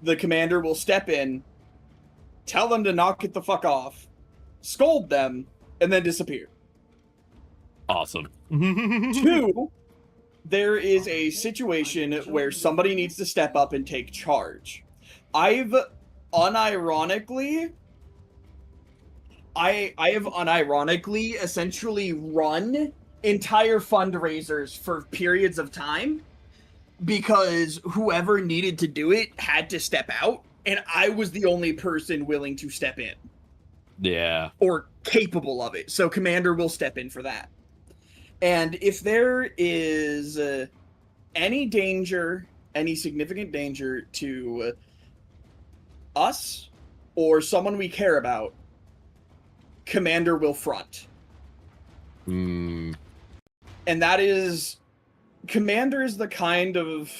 the commander will step in, tell them to knock it the fuck off, scold them, and then disappear. Awesome. 2, there is a situation where somebody needs to step up and take charge. I have unironically essentially run entire fundraisers for periods of time because whoever needed to do it had to step out, and I was the only person willing to step in. Yeah. Or capable of it. So commander will step in for that. And if there is any danger, any significant danger to us or someone we care about, commander will front. Mm. And that is... Commander is the kind of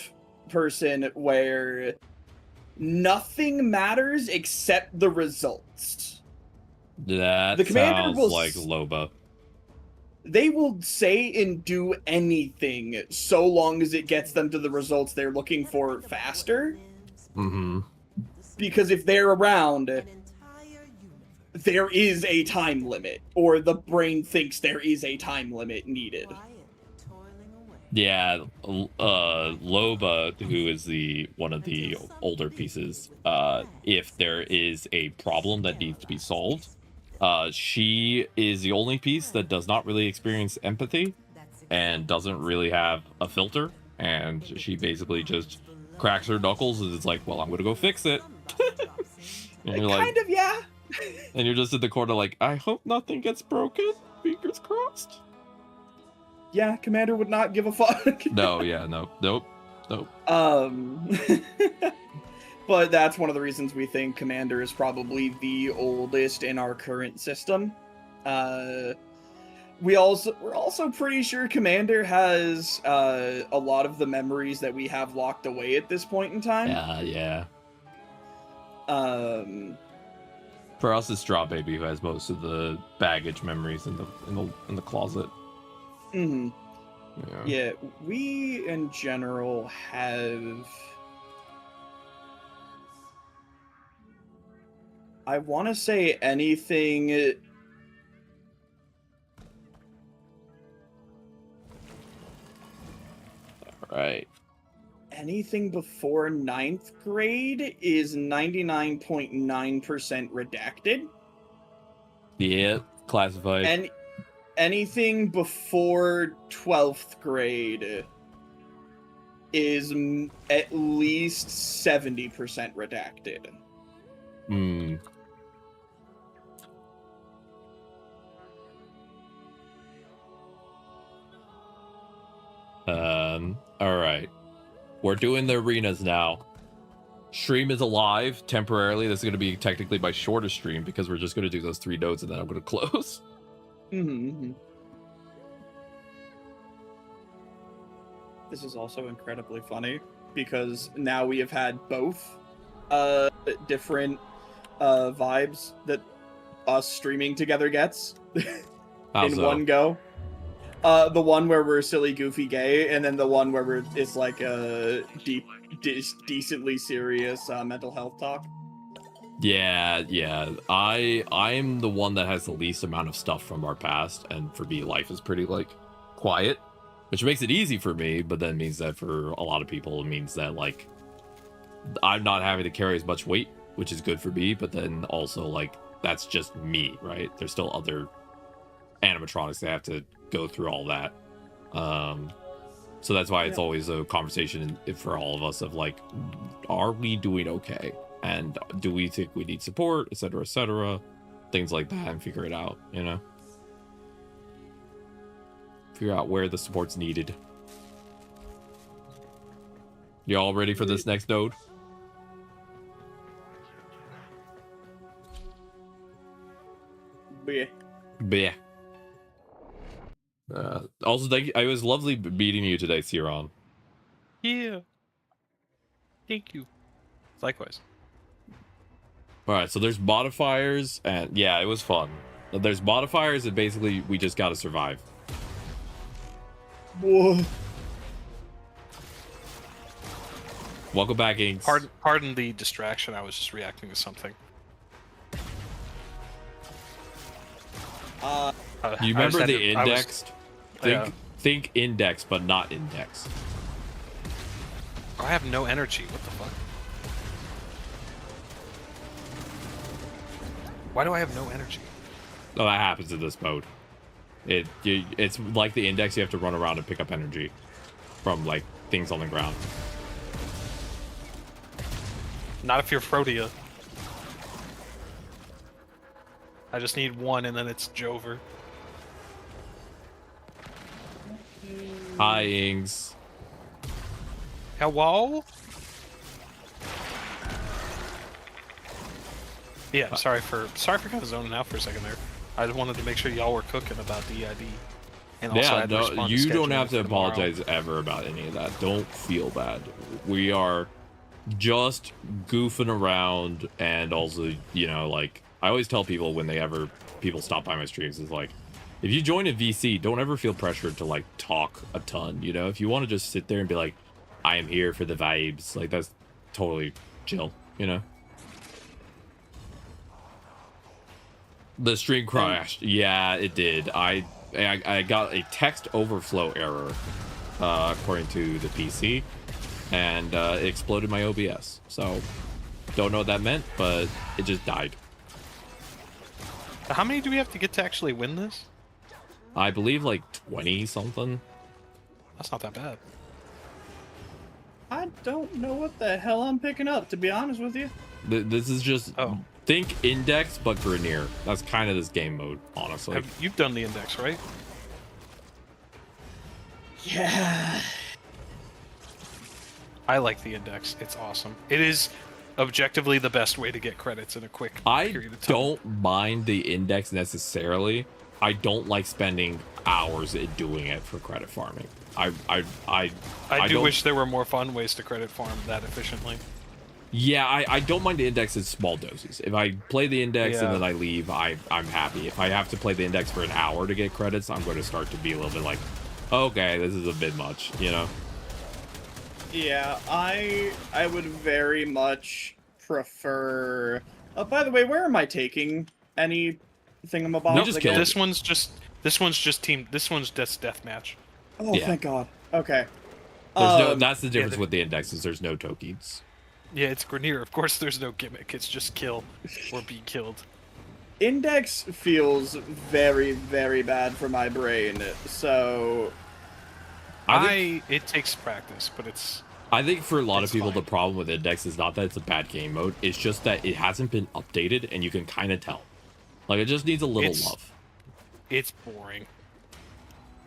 person where nothing matters except the results. That the commander sounds like Loba. They will say and do anything so long as it gets them to the results they're looking for faster. Mm-hmm. Because if they're around, there is a time limit, or the brain thinks there is a time limit needed. Yeah, Loba, who is one of the older pieces, if there is a problem that needs to be solved, she is the only piece that does not really experience empathy and doesn't really have a filter, and she basically just cracks her knuckles and is like, well, I'm gonna go fix it. And you're kind of, yeah. And you're just in the corner like, I hope nothing gets broken. Fingers crossed. Yeah, commander would not give a fuck. No, yeah, nope. But that's one of the reasons we think commander is probably the oldest in our current system. We're also pretty sure commander has a lot of the memories that we have locked away at this point in time. Yeah. For us, it's Straw Baby who has most of the baggage memories in the closet. Mm-hmm. Yeah, we in general have... I want to say anything... Alright. Anything before 9th grade is 99.9% redacted. Yeah, classified. And anything before 12th grade is at least 70% redacted. Hmm. Alright. We're doing the arenas now. Stream is alive temporarily. This is going to be technically my shortest stream because we're just going to do those 3 nodes and then I'm going to close. Mm-hmm. This is also incredibly funny because now we have had both different vibes that us streaming together gets in one go. The one where we're silly, goofy, gay, and then the one where it's like a decently serious mental health talk. Yeah. I'm the one that has the least amount of stuff from our past, and for me, life is pretty like quiet, which makes it easy for me, but then means that for a lot of people, it means that like I'm not having to carry as much weight, which is good for me, but then also like that's just me, right? There's still other animatronics that have to go through all that. So that's why it's always a conversation for all of us of like, are we doing okay? And do we think we need support, etc., things like that, and figure it out, you know? Figure out where the support's needed. You all ready for this next node? Yeah. Also, thank you. It was lovely meeting you today, Ciaran. Yeah. Thank you. Likewise. All right, so there's modifiers, and yeah, it was fun. There's modifiers, and basically we just gotta survive. Whoa. Welcome back, Inks. Pardon the distraction. I was just reacting to something. You remember the indexed? Yeah. Think index, but not indexed. I have no energy. What the fuck? Why do I have no energy? Oh, that happens in this mode. It's like the index. You have to run around and pick up energy from like things on the ground. Not if you're Frodia. I just need one, and then it's Jover. Hi, Ings. Hello? Yeah, sorry for kind of zoning out for a second there. I just wanted to make sure y'all were cooking about DID. And also I Yeah, had to respond to you don't scheduling have to for tomorrow. apologize ever about any of that. Don't feel bad. We are just goofing around, and also, you know, like I always tell people when people stop by my streams is like, if you join a VC, don't ever feel pressured to like talk a ton. You know, if you want to just sit there and be like, I am here for the vibes, like that's totally chill. You know. The stream crashed. Yeah, it did. I got a text overflow error, according to the PC, and it exploded my OBS. So, don't know what that meant, but it just died. How many do we have to get to actually win this? I believe like 20 something. That's not that bad. I don't know what the hell I'm picking up, to be honest with you. This is just think index but Grenier. That's kind of this game mode, honestly. You've done the index, right? Yeah. I like the index. It's awesome. It is objectively the best way to get credits in a quick period of time. I don't mind the index necessarily. I don't like spending hours at doing it for credit farming. I do wish there were more fun ways to credit farm that efficiently. Yeah, I don't mind the index in small doses. If I play the index and then I leave, I'm happy. If I have to play the index for an hour to get credits, I'm going to start to be a little bit like, okay, this is a bit much, you know? Yeah, I would very much prefer... by the way, where am I taking any thingamabob? We just killed This one's just deathmatch. Oh, Yeah. thank God. Okay. That's the difference with the index, is there's no tokens. Yeah, it's Grenier. Of course there's no gimmick. It's just kill or be killed. Index feels very, very bad for my brain, so... It takes practice, but it's... I think for a lot of people, fine. the problem with index is not that it's a bad game mode. It's just that it hasn't been updated, and you can kind of tell. Like, it just needs a little love. It's boring.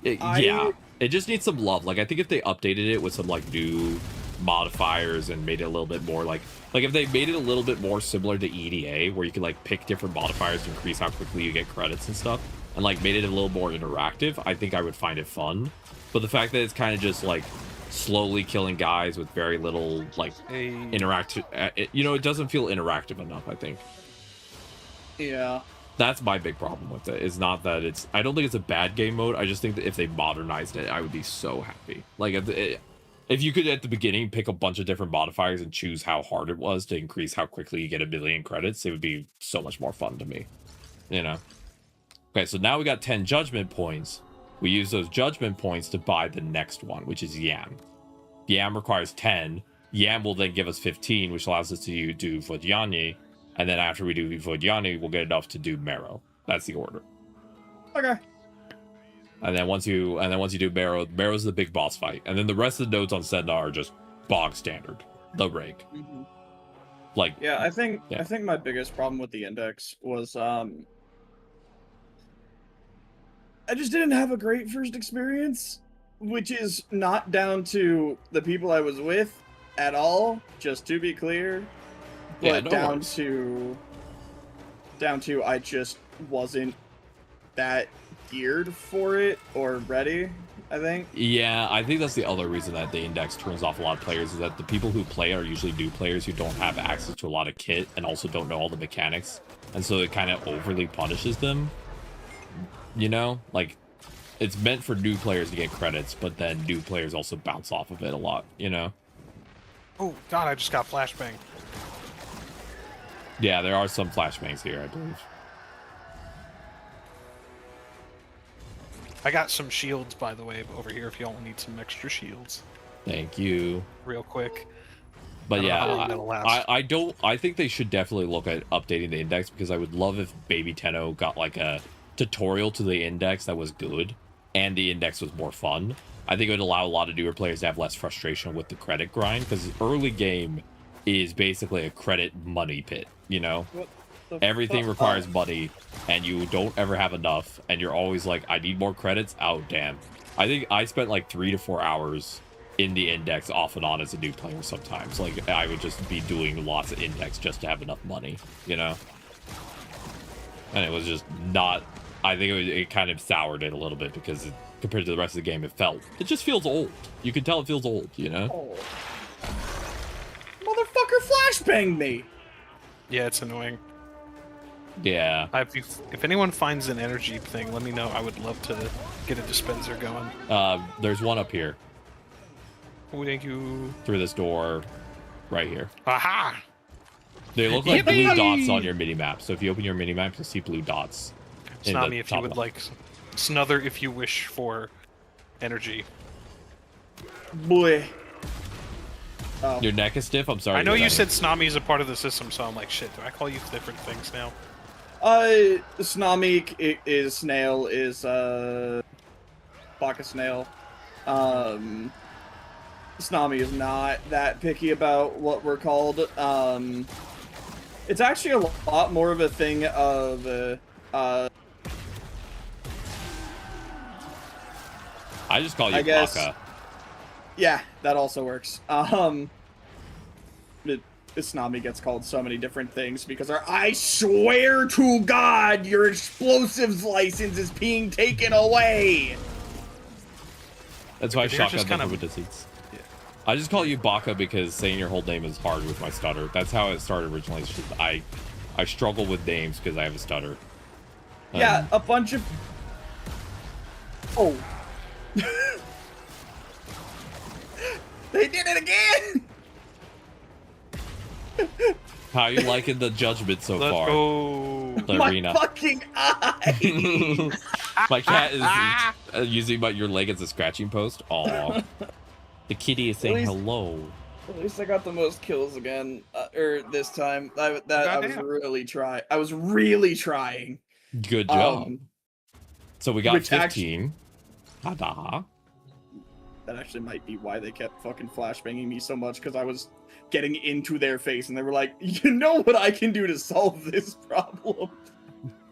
Yeah, it just needs some love. Like, I think if they updated it with some, like, new modifiers and made it a little bit more, like if they made it a little bit more similar to EDA, where you could, like, pick different modifiers to increase how quickly you get credits and stuff, and, like, made it a little more interactive, I think I would find it fun. But the fact that it's kind of just, like, slowly killing guys with very little, like, interactive... you know, it doesn't feel interactive enough, I think. Yeah. That's my big problem with it. Is not that it's... I don't think it's a bad game mode. I just think that if they modernized it, I would be so happy. Like, if you could, at the beginning, pick a bunch of different modifiers and choose how hard it was to increase how quickly you get 1 million credits, it would be so much more fun to me. You know? Okay, so now we got 10 judgment points. We use those judgment points to buy the next one, which is Yam. Yam requires 10. Yam will then give us 15, which allows us to do Vodyanyi. And then after we do Vodyanyi, we'll get enough to do Marrow. That's the order. Okay. And then once you do Marrow, Marrow's the big boss fight. And then the rest of the nodes on Sedna are just bog standard. The rig. Mm-hmm. Like, yeah, I think my biggest problem with the index was I just didn't have a great first experience, which is not down to the people I was with at all, just to be clear. But yeah, no down to I just wasn't that geared for it or ready, I think. Yeah, I think that's the other reason that the index turns off a lot of players, is that the people who play are usually new players who don't have access to a lot of kit and also don't know all the mechanics. And so it kind of overly punishes them. You know? Like, it's meant for new players to get credits, but then new players also bounce off of it a lot, you know? Oh god, I just got flashbang. Yeah, there are some flashbangs here, I believe. I got some shields, by the way, over here if y'all need some extra shields. Thank you. Real quick. But I don't know how long yeah, that'll last. I think they should definitely look at updating the index, because I would love if Baby Tenno got like a tutorial to the index that was good and the index was more fun. I think it would allow a lot of newer players to have less frustration with the credit grind, because early game is basically a credit money pit, you know? Everything requires money, and you don't ever have enough, and you're always like, I need more credits? Oh, damn. I think I spent like 3 to 4 hours in the index off and on as a new player sometimes. Like, I would just be doing lots of index just to have enough money, you know? And it was just not... I think it kind of soured it a little bit, because compared to the rest of the game, it just feels old. You can tell it feels old, you know? Oh. Motherfucker flashbanged me! Yeah, it's annoying. Yeah. If anyone finds an energy thing, let me know. I would love to get a dispenser going. There's one up here. Oh, thank you. Through this door right here. Aha! They look like blue dots on your mini-map. So if you open your mini-map, you'll see blue dots. Tsunami, if you would like. Snother, if you wish for energy. Boy. Oh. Your neck is stiff? I'm sorry. I know you said Tsunami is a part of the system, so I'm like, shit, do I call you different things now? Tsunami is snail, is, Baka snail. Tsunami is not that picky about what we're called. It's actually a lot more of a thing of, I just call you Baka. Yeah, that also works. Tsunami gets called so many different things because I swear to God, your explosives license is being taken away. That's why Shotgun kind of disease. Yeah. I just call you Baka because saying your whole name is hard with my stutter. That's how it started originally. I struggle with names because I have a stutter. Yeah, a bunch of... Oh. They did it again! How you liking the judgment so Let's far? Go. My Arena. fucking eye! My cat is using your leg as a scratching post. Aw. The kitty is saying hello. At least I got the most kills again, this time. I was really trying. I was really trying. Good job. So we got 15. That actually might be why they kept fucking flashbanging me so much, because I was getting into their face and they were like, you know what I can do to solve this problem?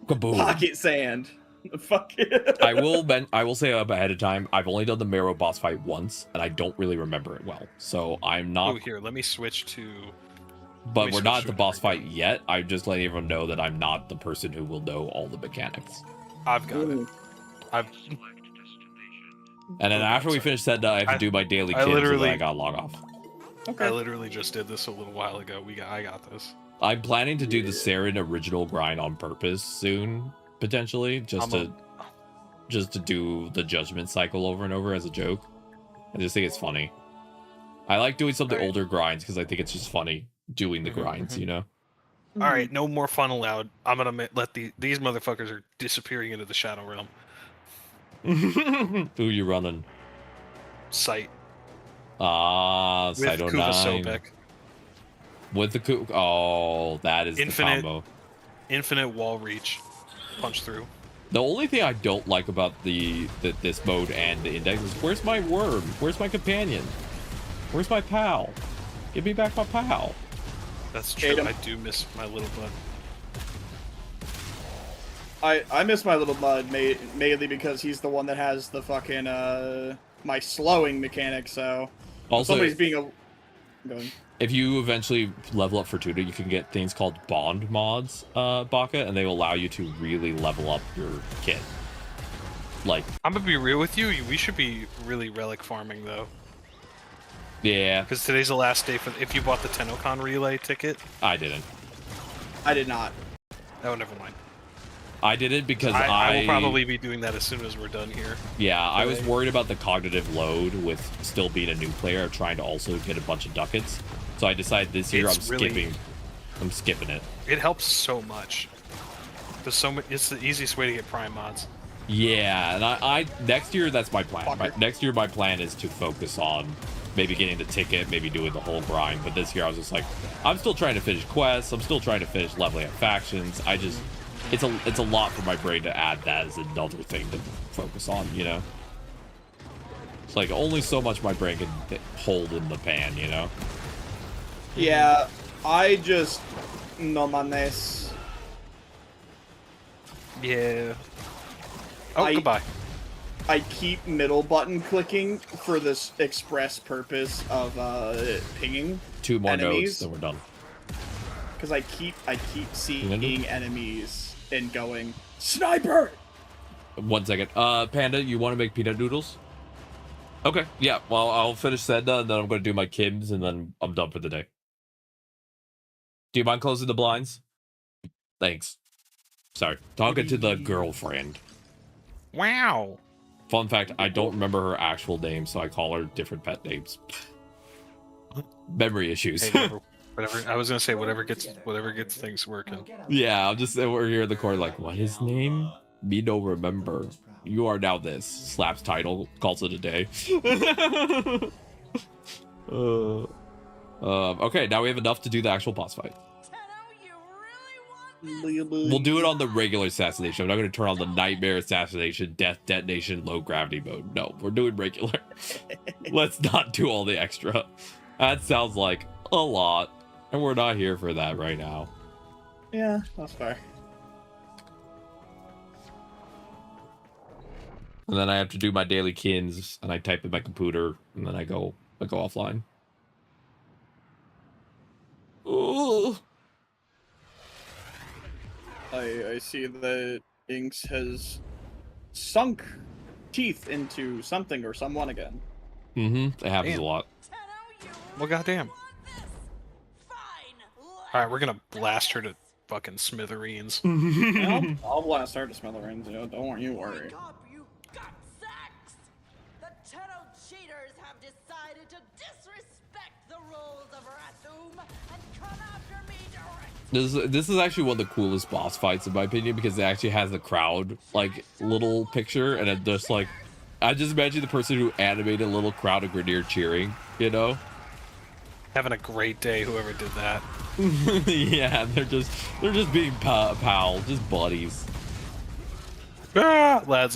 Kaboom. Pocket sand. Fuck it. I will say up ahead of time, I've only done the Marrow boss fight once, and I don't really remember it well. So I'm not... Oh, here, let me switch to... But we're not at the boss fight yet. I'm just letting everyone know that I'm not the person who will know all the mechanics. I've got it. And then after we finish that, I have to do my daily kills, and then I gotta log off. Okay. I literally just did this a little while ago. I got this. I'm planning to do the Saren original grind on purpose soon, potentially, just to do the judgment cycle over and over as a joke. I just think it's funny. I like doing some of the older grinds because I think it's just funny doing the grinds, you know? All right, no more fun allowed. I'm gonna let these motherfuckers are disappearing into the Shadow Realm. Who you running? Sight. Sight 09. With the Kuva. Oh, that is the combo. Infinite wall reach. Punch through. The only thing I don't like about this mode and the index is, where's my worm? Where's my companion? Where's my pal? Give me back my pal. That's true. I do miss my little bud. I miss my little bud mainly because he's the one that has the fucking my slowing mechanic. So also, somebody's being if you eventually level up for tutor, you can get things called bond mods, Baka, and they will allow you to really level up your kit. Like, I'm gonna be real with you. We should be really relic farming though. Yeah. Because today's the last day for if you bought the TennoCon relay ticket. I didn't. I did not. Oh, never mind. I did it because I will probably be doing that as soon as we're done here. Yeah, I was worried about the cognitive load with still being a new player, trying to also get a bunch of ducats. So I decided this year I'm skipping it. It helps so much. There's so much. It's the easiest way to get prime mods. Yeah, and I next year that's my plan. Next year my plan is to focus on maybe getting the ticket, maybe doing the whole grind. But this year I was just like, I'm still trying to finish quests. I'm still trying to finish leveling up factions. It's a lot for my brain to add that as another thing to focus on, you know? It's like only so much my brain can hold in the pan, you know? Yeah, I just... No manes. Yeah. Oh, goodbye. I keep middle button clicking for this express purpose of pinging 2 more enemies. nodes, then we're done. Because I keep seeing enemies and going, sniper! 1 second. Panda, you want to make peanut noodles? Okay, yeah. Well, I'll finish Sedna, and then I'm going to do my Kims, and then I'm done for the day. Do you mind closing the blinds? Thanks. Sorry. Talking to the girlfriend. Wow. Fun fact, I don't remember her actual name, so I call her different pet names. Memory issues. Hey, whatever. I was gonna say whatever gets things working. Yeah, I'm just we're here in the corner like, what his name? Me no remember. You are now this. Slaps title, calls it a day. Okay, now we have enough to do the actual boss fight. We'll do it on the regular assassination. I'm not going to turn on the nightmare assassination, death detonation, low gravity mode. No, we're doing regular. Let's not do all the extra. That sounds like a lot, and we're not here for that right now. Yeah, that's fair. And then I have to do my daily kins, and I type in my computer, and then I go offline. Ooh. I see that Inks has sunk teeth into something or someone again. Mm-hmm. It happens a lot. Well, goddamn. Alright, we're gonna blast her to fucking smithereens. I'll blast her to smithereens, don't you worry. Cheaters have decided to disrespect the rules of Rathum and come after me directly. This is actually one of the coolest boss fights in my opinion, because it actually has the crowd like little picture, and it just like I just imagine the person who animated a little crowd of Grenier cheering, you know? Having a great day, whoever did that. Yeah, they're just being pals, just buddies. Ah, lads.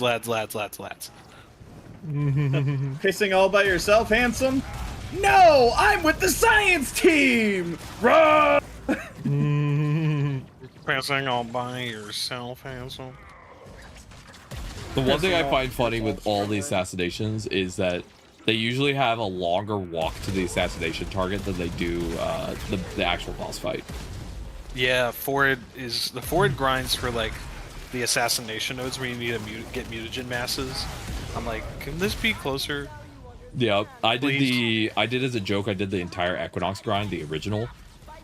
Pissing all by yourself, handsome? No, I'm with the science team! Run! Pissing all by yourself, handsome. The one thing I find funny with all the assassinations is that they usually have a longer walk to the assassination target than they do the actual boss fight. Yeah, forward grinds for like the assassination nodes where you need to get mutagen masses. I'm like, can this be closer? Yeah, I did as a joke. I did the entire Equinox grind, the original,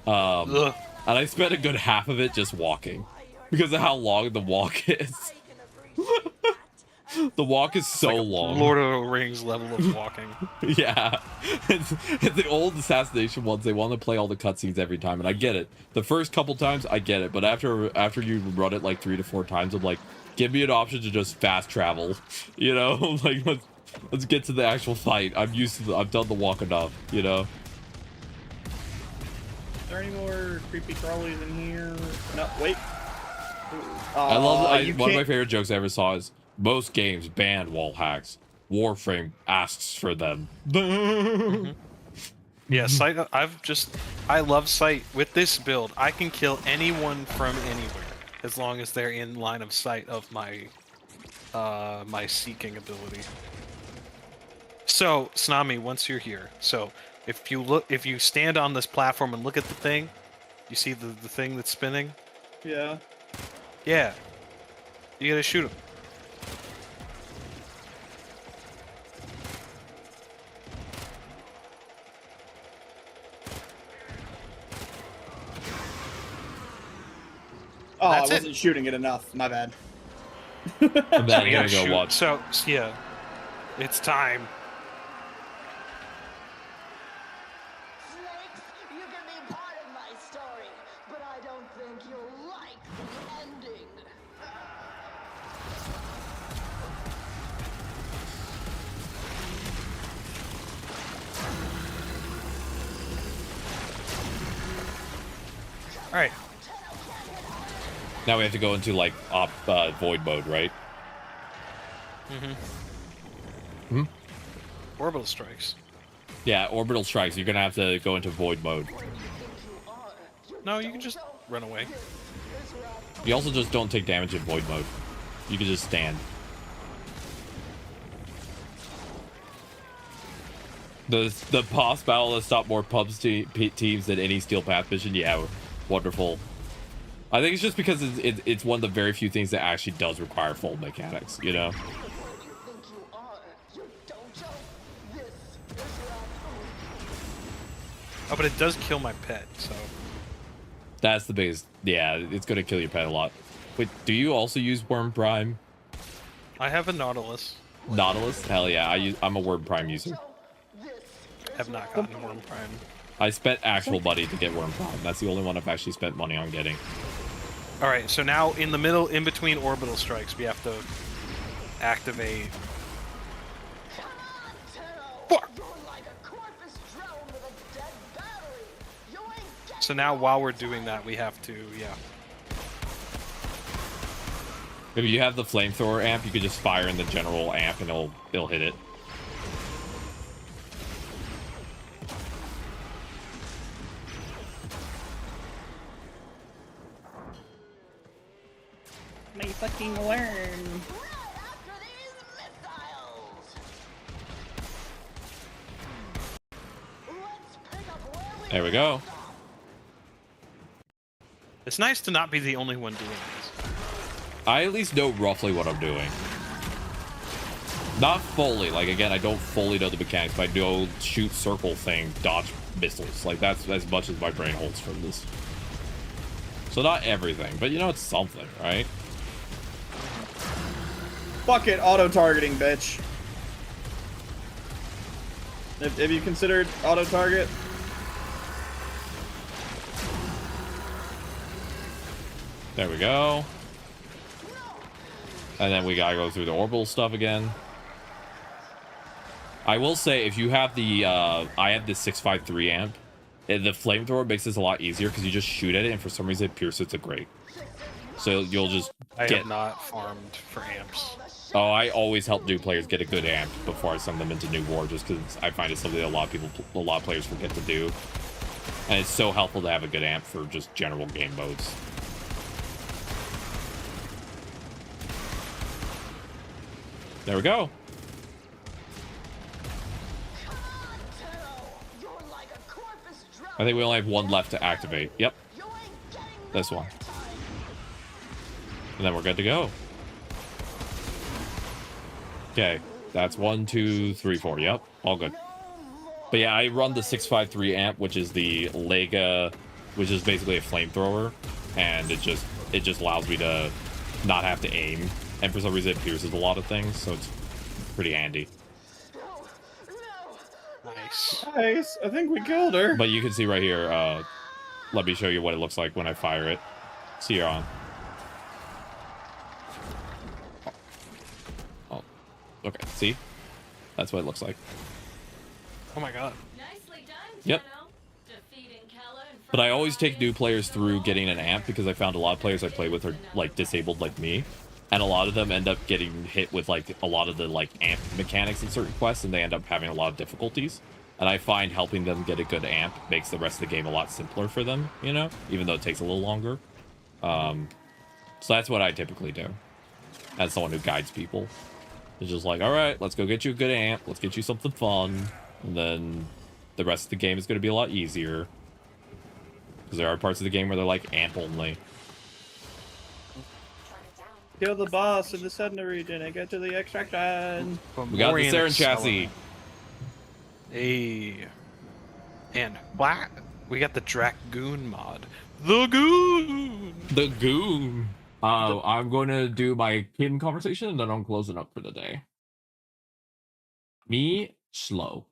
and I spent a good half of it just walking because of how long the walk is. The walk is so like long. Lord of the Rings level of walking. Yeah, it's the old assassination ones. They want to play all the cutscenes every time, and I get it. The first couple times, I get it, but after you run it like 3 to 4 times, I'm like, give me an option to just fast travel. You know, like let's get to the actual fight. I've done the walk enough. You know. Is there any more creepy crawlies in here? No, wait. I love one of my favorite jokes I ever saw is, most games ban wall hacks. Warframe asks for them. Yeah, Sight. I love Sight. With this build, I can kill anyone from anywhere as long as they're in line of sight of my my seeking ability. So, Snami, once you're here, so if you stand on this platform and look at the thing, you see the thing that's spinning? Yeah. Yeah. You gotta shoot him. Oh, That's I it. wasn't shooting it enough. My bad. And then We I'm gotta gonna go shoot. watch. So yeah, it's time. Snakes, you can be part of my story, but I don't think you'll like the ending. All right. Now we have to go into like void mode, right? Orbital strikes. Yeah, orbital strikes. You're gonna have to go into void mode. No, you can just run away. You also just don't take damage in void mode. You can just stand. The boss battle has stopped more pubs teams than any Steel Path mission. Yeah, wonderful. I think it's just because it's one of the very few things that actually does require full mechanics, you know? Oh, but it does kill my pet, so. That's the biggest. Yeah, it's going to kill your pet a lot. Wait, do you also use Worm Prime? I have a Nautilus. Nautilus? Hell yeah, I'm a Worm Prime user. Have not gotten Worm Prime. I spent actual money to get Worm Prime. That's the only one I've actually spent money on getting. All right, so now in the middle, in between orbital strikes, we have to activate. Fuck. So now, while we're doing that, we have to, yeah. If you have the flamethrower amp, you could just fire in the general amp and it'll hit it. May fucking learn. There we go. It's nice to not be the only one doing this. I at least know roughly what I'm doing. Not fully. Like, again, I don't fully know the mechanics, but I know shoot circle thing, dodge missiles. Like, that's as much as my brain holds from this. So not everything, but you know, it's something, right? Fuck it, auto-targeting, bitch. Have you considered auto-target? There we go. And then we gotta go through the orbital stuff again. I will say, if you have the, I have this 653 amp, the flamethrower makes this a lot easier because you just shoot at it, and for some reason it pierces it great. So you'll just I get... have not farmed for amps. Oh, I always help new players get a good amp before I send them into new war, just because I find it's something that a lot of players forget to do. And it's so helpful to have a good amp for just general game modes. There we go. I think we only have one left to activate. Yep. This one. And then we're good to go. Okay. That's 1, 2, 3, 4. Yep. All good. But yeah, I run the 653 amp, which is the Lega, which is basically a flamethrower. And it just allows me to not have to aim. And for some reason it pierces a lot of things, so it's pretty handy. Nice. Nice. I think we killed her. But you can see right here, let me show you what it looks like when I fire it. See, you're on. Oh, okay, see? That's what it looks like. Oh my god. Nicely done, Yep. Tenno. Defeating Keller in But I front of always take new audience. players through getting an amp because I found a lot of players I play with are, like, disabled like me. And a lot of them end up getting hit with, like, a lot of the, like, amp mechanics in certain quests, and they end up having a lot of difficulties. And I find helping them get a good amp makes the rest of the game a lot simpler for them, you know? Even though it takes a little longer. So that's what I typically do. As someone who guides people. It's just like, alright, let's go get you a good amp. Let's get you something fun. And then the rest of the game is going to be a lot easier. Because there are parts of the game where they're, like, amp only. Kill the boss in the southern region and get to the extraction. We got the Fomorian Saren chassis. Hey. And what? We got the Dragoon mod. The Goon! The Goon. I'm going to do my Kim conversation and then I'm closing up for the day. Me, slow.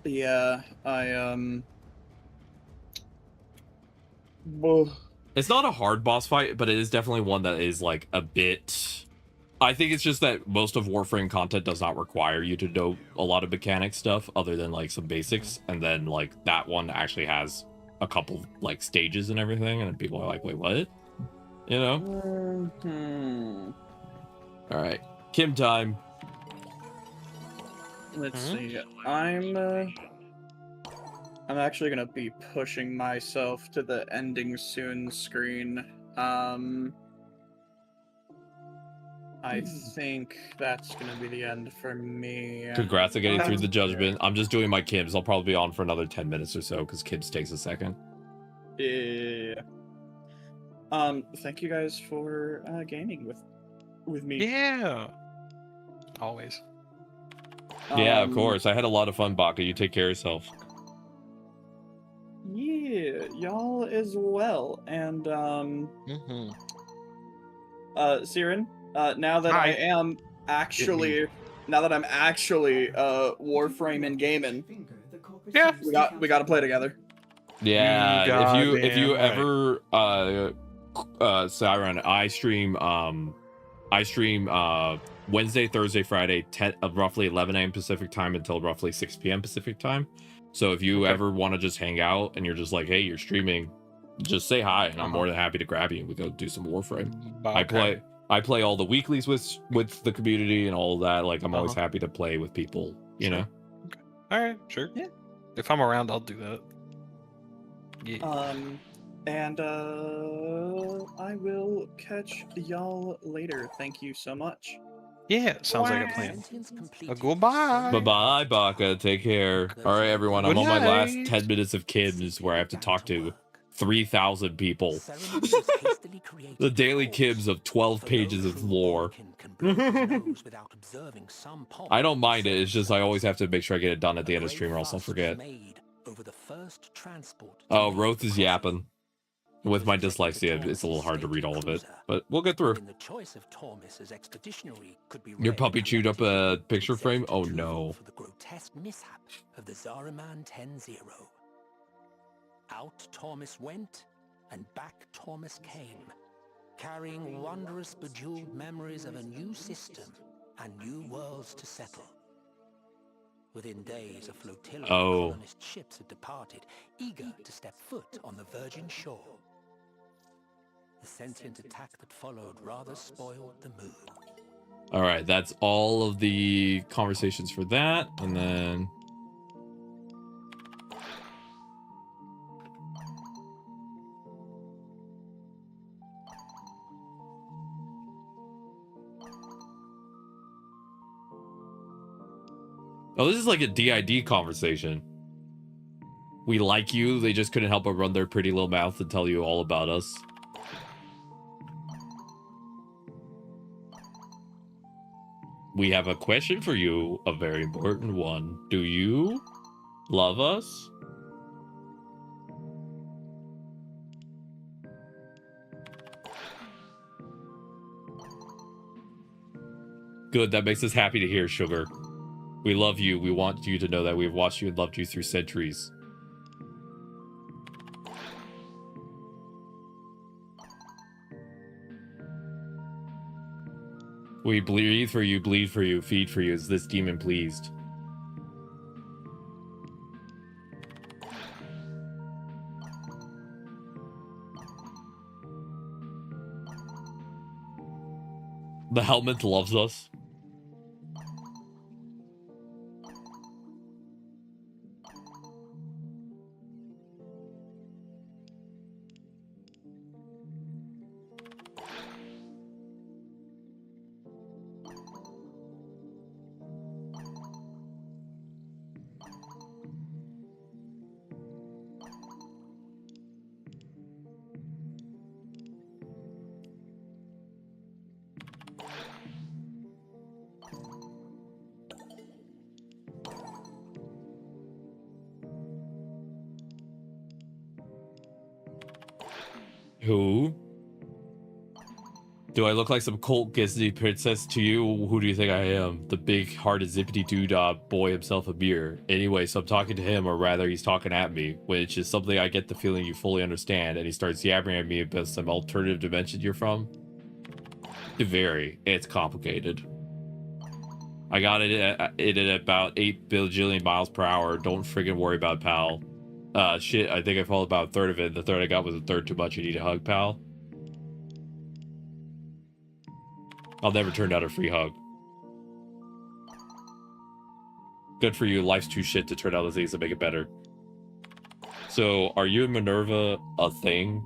Yeah, well, It's not a hard boss fight, but it is definitely one that is like a bit. I think it's just that most of Warframe content does not require you to know a lot of mechanic stuff other than like some basics, and then like that one actually has a couple like stages and everything, and people are like, wait, what? You know? All right, Kim time. Let's see. I'm actually gonna be pushing myself to the ending soon screen. I think that's gonna be the end for me. Congrats on getting through the judgment. I'm just doing my Kims. I'll probably be on for another 10 minutes or so because Kims takes a second. Yeah. Thank you guys for gaming with me. Yeah. Always. Yeah, of course. I had a lot of fun, Baka. You take care of yourself. Yeah, y'all as well. And Siren, now that Hi. I'm actually Warframe and gaming, Yeah. we got to play together. Yeah, if you Goddamn ever Siren, I stream Wednesday, Thursday, Friday, roughly 11 a.m. Pacific time until roughly 6 p.m. Pacific time. So if you ever want to just hang out and you're just like, hey, you're streaming, just say hi, and I'm more than happy to grab you and we go do some Warframe. Okay. I play all the weeklies with the community and all of that. Like I'm always happy to play with people, you know. Okay. All right, sure. Yeah. If I'm around, I'll do that. Yeah. And I will catch y'all later. Thank you so much. Yeah, sounds like a plan. Goodbye. Bye-bye, Baka. Take care. All right, everyone. I'm Good on my last night. 10 minutes of Kims where I have to talk to 3,000 people. The daily Kims of 12 pages of lore. I don't mind it. It's just I always have to make sure I get it done at the end of stream or else I'll forget. Oh, Roth is yapping. With my dyslexia, it's a little hard to read all of it, but we'll get through. Your puppy chewed up a picture frame? Oh no. Out Tormis went, and back Tormis came, carrying wondrous bejeweled memories of a new system and new worlds to settle. Within days, a flotilla of colonist ships had departed, eager to step foot on the virgin shore. The sentient attack that followed rather spoiled the mood. All right, that's all of the conversations for that, and then oh, this is like a DID conversation. We like you, they just couldn't help but run their pretty little mouth and tell you all about us. We have a question for you, a very important one. Do you love us? Good, that makes us happy to hear, Sugar. We love you. We want you to know that we've watched you and loved you through centuries. We breathe for you, bleed for you, feed for you. Is this demon pleased? The helmet loves us. Who? Do I look like some cult Disney princess to you? Who do you think I am? The big-hearted zippity doodah boy himself, Amir. Anyway, so I'm talking to him, or rather, he's talking at me, which is something I get the feeling you fully understand, and he starts yabbering at me about some alternative dimension you're from. Very. It's complicated. I got it at about 8 bajillion miles per hour. Don't friggin' worry about it, pal. Shit, I think I followed about a third of it. The third I got was a third too much. You need a hug, pal? I'll never turn down a free hug. Good for you. Life's too shit to turn out the things that make it better. So, are you and Minerva a thing?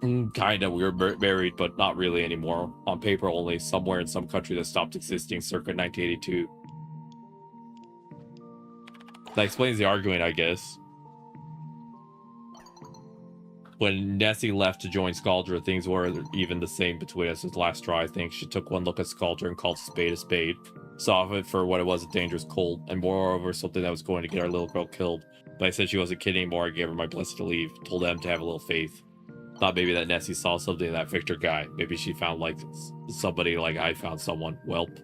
Kinda. We were married, but not really anymore. On paper only, somewhere in some country that stopped existing circa 1982. That explains the arguing, I guess. When Nessie left to join Scaldra, things weren't even the same between us as last straw, I think. She took one look at Scaldra and called a spade. Saw it for what it was, a dangerous cult, and moreover, something that was going to get our little girl killed. But I said she wasn't kidding anymore. I gave her my blessing to leave. Told them to have a little faith. Thought maybe that Nessie saw something in that Victor guy. Maybe she found, like, somebody like I found someone. Welp.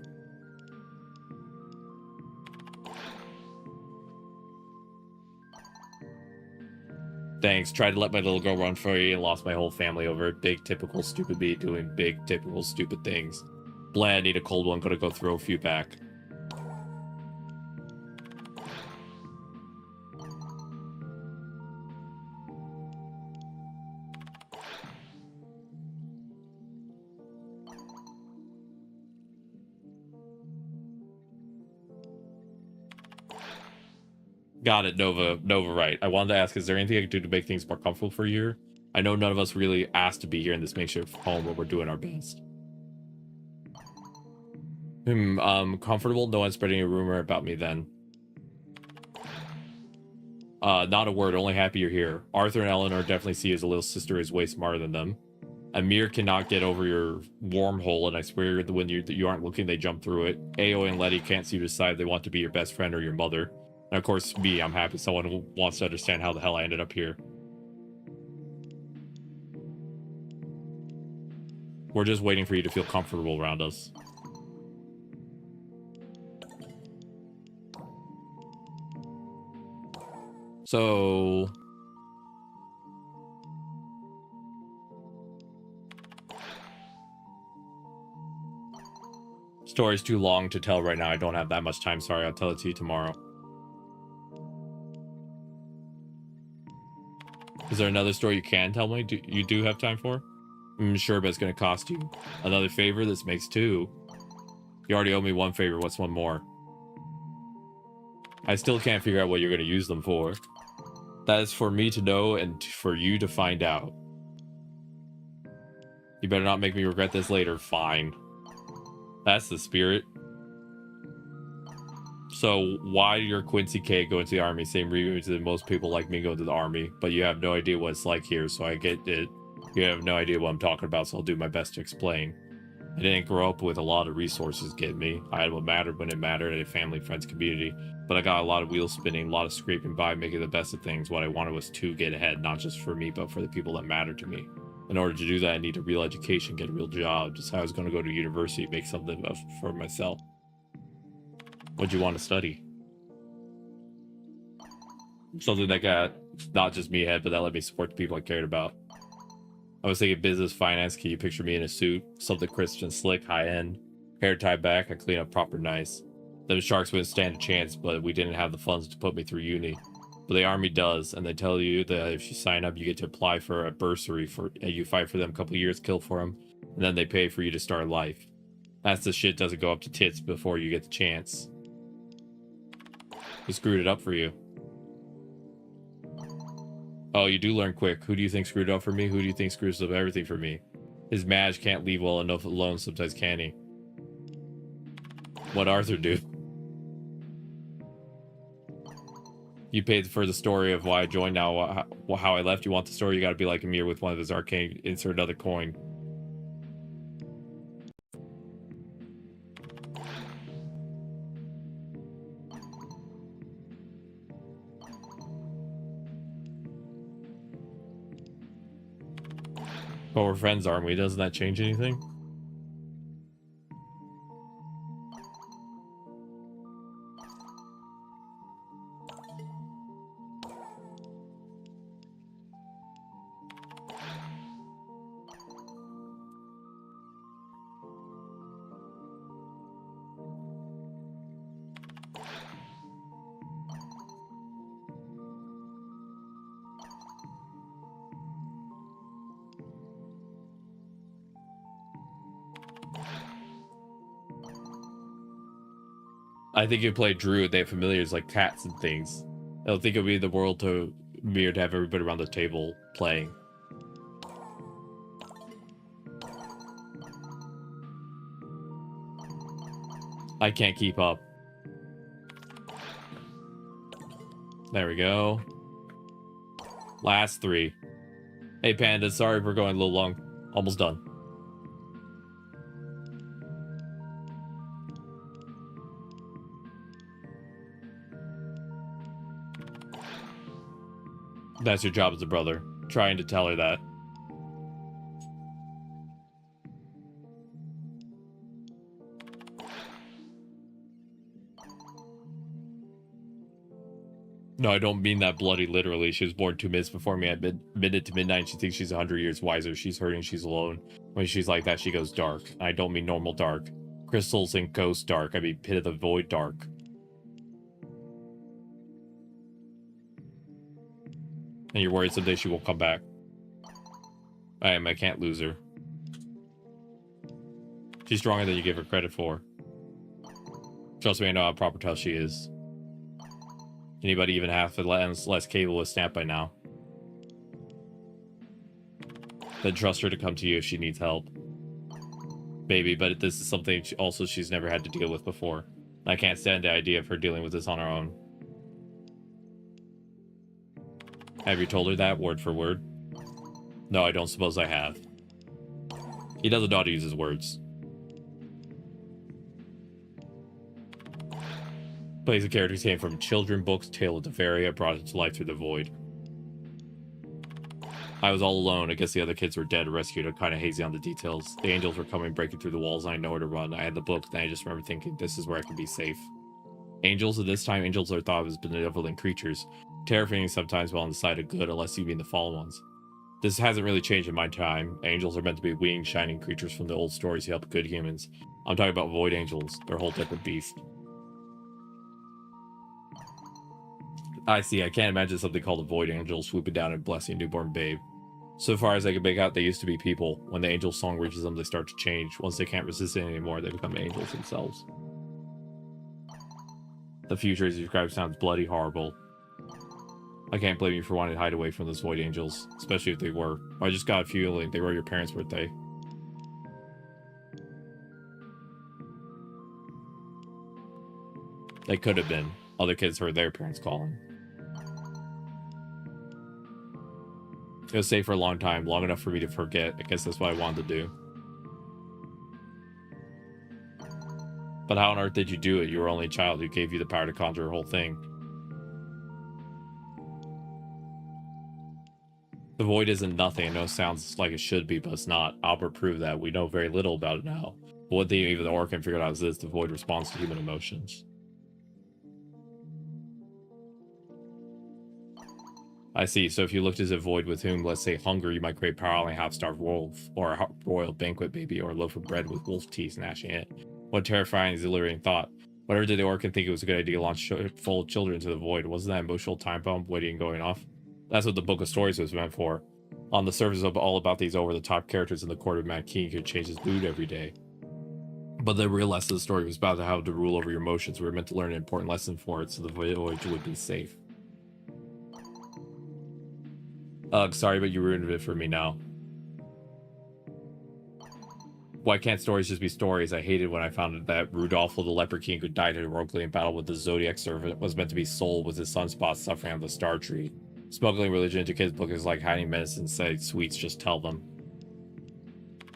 Thanks. Tried to let my little girl run free and lost my whole family over it. Big, typical, stupid me doing big, typical, stupid things. Blah, need a cold one. Gonna go throw a few back. Got it, Nova, right. I wanted to ask, is there anything I can do to make things more comfortable for you? I know none of us really asked to be here in this makeshift home, but we're doing our best. Comfortable? No one's spreading a rumor about me then. Not a word, only happy you're here. Arthur and Eleanor definitely see you as a little sister is way smarter than them. Amir cannot get over your wormhole, and I swear that when you aren't looking, they jump through it. Ao and Letty can't seem to decide if they want to be your best friend or your mother. And of course, me, I'm happy someone wants to understand how the hell I ended up here. We're just waiting for you to feel comfortable around us. So... story's too long to tell right now. I don't have that much time. Sorry, I'll tell it to you tomorrow. Is there another story you can tell me? You do have time for? I'm sure, but it's going to cost you. Another favor? This makes two. You already owe me one favor. What's one more? I still can't figure out what you're going to use them for. That is for me to know and for you to find out. You better not make me regret this later. Fine. That's the spirit. So why you're Quincy K go into the army? Same reason that most people like me go to the army, but you have no idea what it's like here, so I get it. You have no idea what I'm talking about, so I'll do my best to explain. I didn't grow up with a lot of resources, get me. I had what mattered when it mattered, at a family, friends, community. But I got a lot of wheels spinning, a lot of scraping by, making the best of things. What I wanted was to get ahead, not just for me, but for the people that matter to me. In order to do that, I need a real education, get a real job. Just how I was going to go to university, make something for myself. What'd you want to study? Something that got not just me ahead, but that let me support the people I cared about. I was thinking business, finance. Can you picture me in a suit? Something crisp and slick, high-end. Hair tied back, I clean up proper nice. Them sharks wouldn't stand a chance, but we didn't have the funds to put me through uni. But the army does, and they tell you that if you sign up, you get to apply for a bursary, and you fight for them a couple of years, kill for them, and then they pay for you to start life. That's the shit doesn't go up to tits before you get the chance. Who screwed it up for you? Oh, you do learn quick. Who do you think screwed up for me? Who do you think screws up everything for me? His Madge can't leave well enough alone sometimes, can he? What'd Arthur do? You paid for the story of why I joined now, how I left. You want the story? You gotta be like Amir with one of his arcane, insert another coin. But we're friends, aren't we? Doesn't that change anything? I think if you play Druid, they have familiars like cats and things. I don't think it would be the world to weird to have everybody around the table playing. I can't keep up. There we go. Last 3. Hey Panda, sorry we're going a little long. Almost done. That's your job as a brother. Trying to tell her that. No, I don't mean that bloody literally. She was born 2 minutes before me at midnight to midnight. She thinks she's 100 years wiser. She's hurting. She's alone. When she's like that, she goes dark. I don't mean normal dark. Crystals and ghost dark. I mean pit of the void dark. And you're worried someday she won't come back. I am. I can't lose her. She's stronger than you give her credit for. Trust me, I know how proper tough she is. Anybody even half less capable of Snap by now. Then trust her to come to you if she needs help. Maybe, but this is something she's never had to deal with before. I can't stand the idea of her dealing with this on her own. Have you told her that, word for word? No, I don't suppose I have. He doesn't know how to use his words. Plays of characters came from children books, Tale of Deveria, brought it to life through the void. I was all alone. I guess the other kids were dead or rescued. I'm kind of hazy on the details. The angels were coming, breaking through the walls, and I know where to run. I had the book, then I just remember thinking, this is where I can be safe. Angels, at this time, angels are thought of as benevolent creatures. Terrifying sometimes, while on the side of good, unless you mean the fallen ones. This hasn't really changed in my time. Angels are meant to be winged, shining creatures from the old stories who help good humans. I'm talking about void angels. They're a whole different beast. I see. I can't imagine something called a void angel swooping down and blessing a newborn babe. So far as I can make out, they used to be people. When the angel song reaches them, they start to change. Once they can't resist it anymore, they become angels themselves. The future as you described sounds bloody horrible. I can't blame you for wanting to hide away from those void angels, especially if they were. I just got a feeling they were your parents' birthday. They could have been. Other kids heard their parents calling. It was safe for a long time, long enough for me to forget. I guess that's what I wanted to do. But how on earth did you do it? You were only a child. Who gave you the power to conjure the whole thing? The void isn't nothing. I know it sounds like it should be, but it's not. Albert proved that. We know very little about it now. But one thing even the Orc figured out is this: the void responds to human emotions. I see. So if you looked as a void with whom, let's say, hunger, you might create power only half-starved wolf, or a royal banquet baby, or a loaf of bread with wolf teeth gnashing it. What terrifying, exhilarating thought. Whatever did the Orc think it was a good idea to launch full of children into the void? Wasn't that emotional time bomb waiting and going off? That's what the Book of Stories was meant for. On the surface of all about these over-the-top characters in the court of Mad King could change his mood every day. But the real lesson of the story was about how to rule over your emotions. We were meant to learn an important lesson for it, so the void would be safe. Ugh, sorry, but you ruined it for me now. Why can't stories just be stories? I hated when I found that Rudolfo the Leper King, who died heroically in battle with the Zodiac Servant, was meant to be sold with his sunspot suffering on the Star Tree. Smuggling religion into kids' books is like hiding medicine, say sweets, just tell them.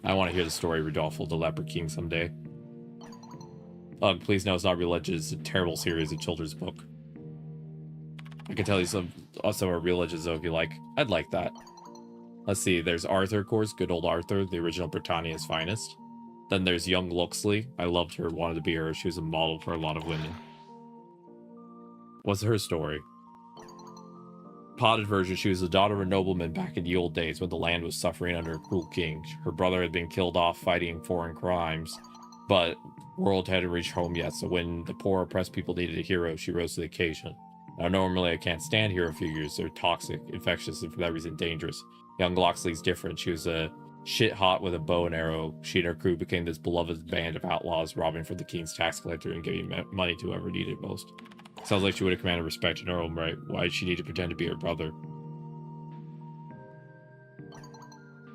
I want to hear the story of Rudolfo the Leper King someday. Ugh, please no, it's not religion. It's a terrible series of children's book. I can tell you some are real legends though if you like. I'd like that. Let's see, there's Arthur, of course, good old Arthur, the original Britannia's finest. Then there's young Luxley. I loved her, wanted to be her. She was a model for a lot of women. What's her story? Potted version, she was the daughter of a nobleman back in the old days when the land was suffering under a cruel king. Her brother had been killed off fighting foreign crimes, but world hadn't reached home yet, so when the poor oppressed people needed a hero, she rose to the occasion. Now, normally I can't stand hero figures. They're toxic, infectious, and for that reason dangerous. Young Loxley's different. She was a shit hot with a bow and arrow. She and her crew became this beloved band of outlaws, robbing from the king's tax collector and giving money to whoever needed it most. Sounds like she would have commanded respect in her own right. Why did she need to pretend to be her brother?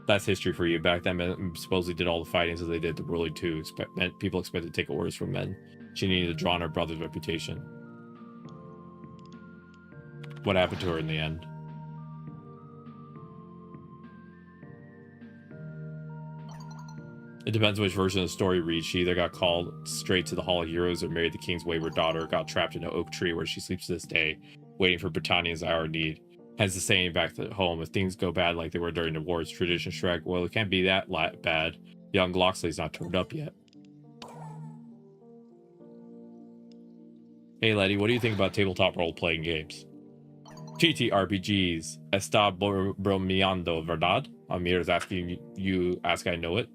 That's history for you. Back then, men supposedly did all the fighting as they did the ruling too. People expected to take orders from men. She needed to draw on her brother's reputation. What happened to her in the end? It depends which version of the story reads. She either got called straight to the Hall of Heroes or married the king's wayward daughter, or got trapped in an oak tree where she sleeps to this day, waiting for Britannia's hour of need. Hence the saying back at home, if things go bad like they were during the wars, tradition Shrek, well, it can't be that bad. Young Loxley's not turned up yet. Hey, Letty, what do you think about tabletop role-playing games? TTRPGs. Está bromeando, verdad? Amir's asking you, ask I know it.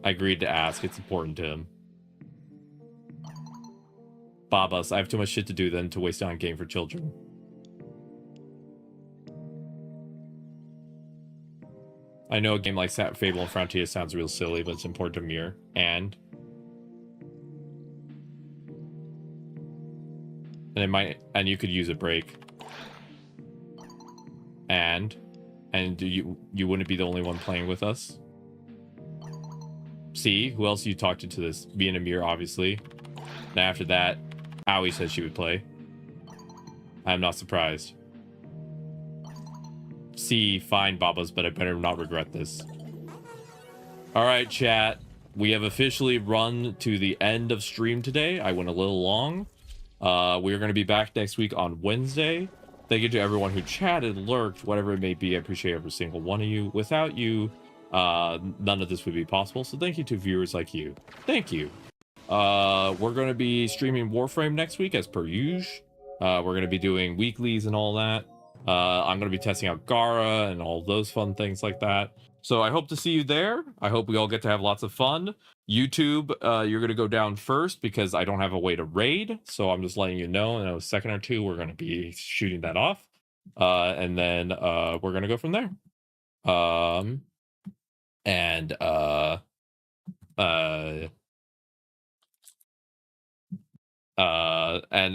I agreed to ask. It's important to him. Babas, I have too much shit to do then to waste it on a game for children. I know a game like Fable and Frontier sounds real silly, but it's important to Mir. And it might, and you could use a break. And you wouldn't be the only one playing with us. See, who else you talked to this? Me and Amir, obviously. And after that, Aoi said she would play. I'm not surprised. See, fine, Babas, but I better not regret this. Alright, chat. We have officially run to the end of stream today. I went a little long. We're going to be back next week on Wednesday. Thank you to everyone who chatted, lurked, whatever it may be. I appreciate every single one of you. Without you, none of this would be possible. So thank you to viewers like you. Thank you. We're going to be streaming Warframe next week as per usual. We're going to be doing weeklies and all that. I'm going to be testing out Gara and all those fun things like that. So I hope to see you there. I hope we all get to have lots of fun. YouTube, you're going to go down first because I don't have a way to raid. So I'm just letting you know in a second or two, we're going to be shooting that off. And then we're going to go from there. And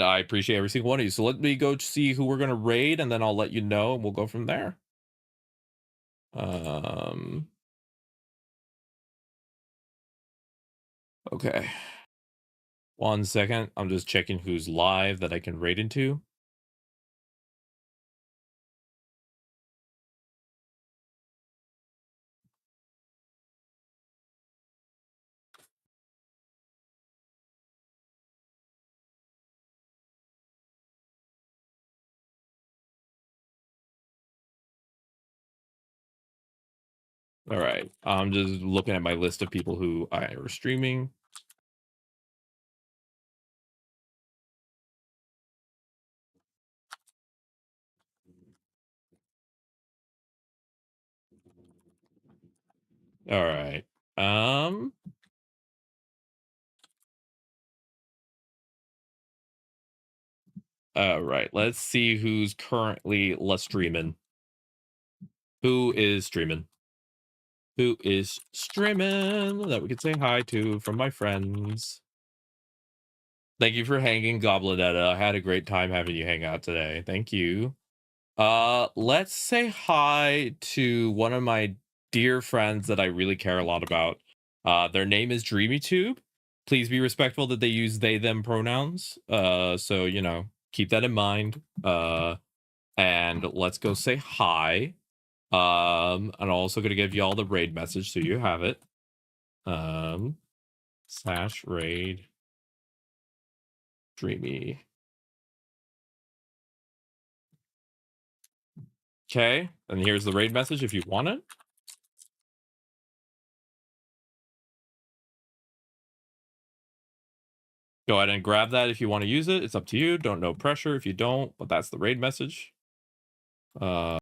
I appreciate every single one of you. So let me go see who we're going to raid, and then I'll let you know, and we'll go from there. Okay. 1 second. I'm just checking who's live that I can raid into. All right. I'm just looking at my list of people who are streaming. All right. All right. Let's see who's currently streaming. Who is streaming? Who is streaming that we could say hi to from my friends? Thank you for hanging, Goblinetta. I had a great time having you hang out today. Thank you. Let's say hi to one of my dear friends that I really care a lot about. Their name is DreamyTube. Please be respectful that they use they them pronouns. So you know, keep that in mind. And let's go say hi. And I'm also gonna give you all the raid message so you have it. /raid Dreamy. Okay, and here's the raid message if you want it. Go ahead and grab that if you want to use it. It's up to you. Don't no pressure if you don't, but that's the raid message.